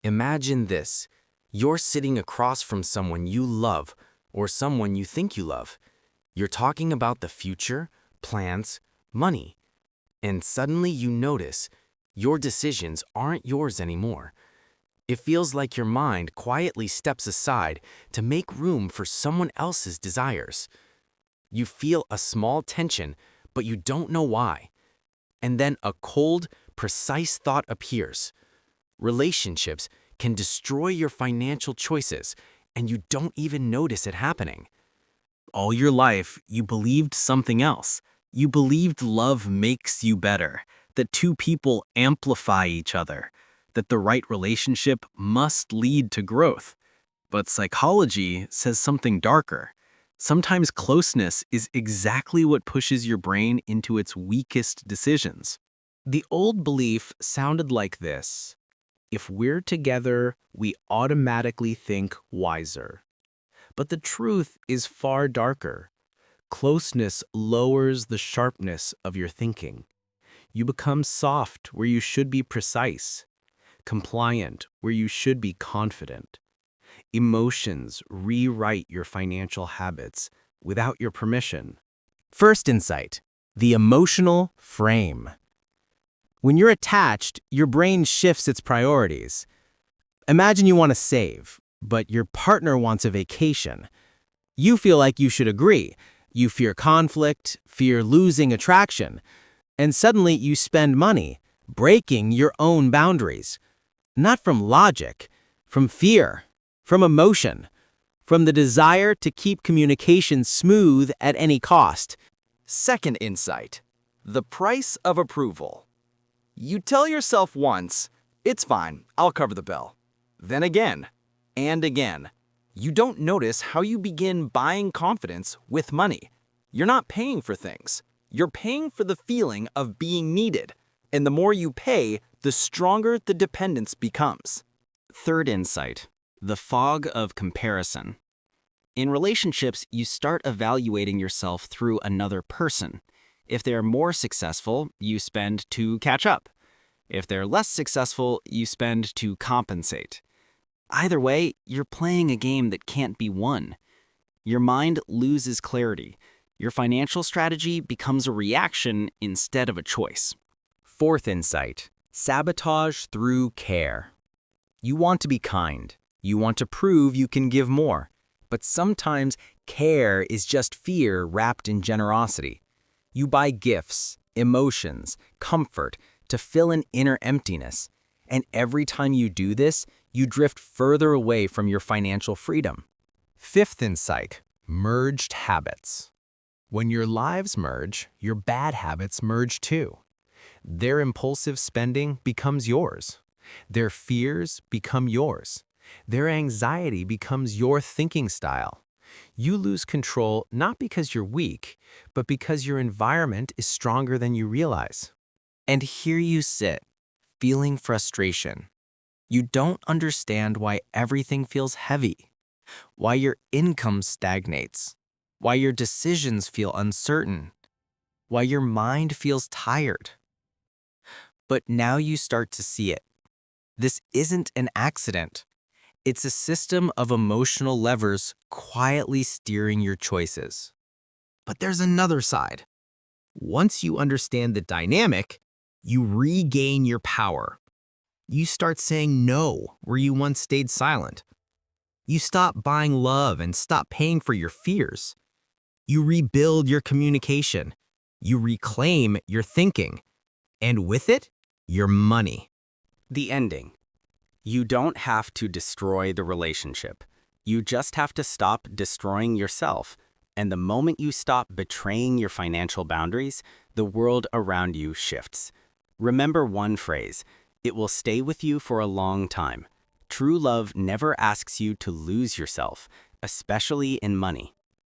Imagine this. You're sitting across from someone you love or someone you think you love. You're talking about the future, plans, money, and suddenly you notice your decisions aren't yours anymore. It feels like your mind quietly steps aside to make room for someone else's desires. You feel a small tension, but you don't know why. And then a cold, precise thought appears. Relationships can destroy your financial choices, and you don't even notice it happening. All your life, you believed something else. You believed love makes you better, that two people amplify each other, that the right relationship must lead to growth. But psychology says something darker. Sometimes closeness is exactly what pushes your brain into its weakest decisions. The old belief sounded like this: if we're together, we automatically think wiser. But the truth is far darker. Closeness lowers the sharpness of your thinking. You become soft where you should be precise, compliant where you should be confident. Emotions rewrite your financial habits without your permission. First insight, the emotional frame. When you're attached, your brain shifts its priorities. Imagine you want to save, but your partner wants a vacation. You feel like you should agree. You fear conflict, fear losing attraction, and suddenly you spend money, breaking your own boundaries. Not from logic, from fear, from emotion, from the desire to keep communication smooth at any cost. Second insight, the price of approval. You tell yourself once, it's fine, I'll cover the bill. Then again, and again. You don't notice how you begin buying confidence with money. You're not paying for things. You're paying for the feeling of being needed. And the more you pay, the stronger the dependence becomes. Third insight, the fog of comparison. In relationships, you start evaluating yourself through another person. If they're more successful, you spend to catch up. If they're less successful, you spend to compensate. Either way, you're playing a game that can't be won. Your mind loses clarity. Your financial strategy becomes a reaction instead of a choice. Fourth insight, sabotage through care. You want to be kind. You want to prove you can give more. But sometimes care is just fear wrapped in generosity. You buy gifts, emotions, comfort to fill an inner emptiness. And every time you do this, you drift further away from your financial freedom. Fifth insight, merged habits. When your lives merge, your bad habits merge too. Their impulsive spending becomes yours. Their fears become yours. Their anxiety becomes your thinking style. You lose control not because you're weak, but because your environment is stronger than you realize. And here you sit, feeling frustration. You don't understand why everything feels heavy, why your income stagnates, why your decisions feel uncertain, why your mind feels tired. But now you start to see it. This isn't an accident. It's a system of emotional levers quietly steering your choices. But there's another side. Once you understand the dynamic, you regain your power. You start saying no where you once stayed silent. You stop buying love and stop paying for your fears. You rebuild your communication. You reclaim your thinking. And with it, your money. The ending. You don't have to destroy the relationship. You just have to stop destroying yourself. And the moment you stop betraying your financial boundaries, the world around you shifts. Remember one phrase. It will stay with you for a long time. True love never asks you to lose yourself, especially in money.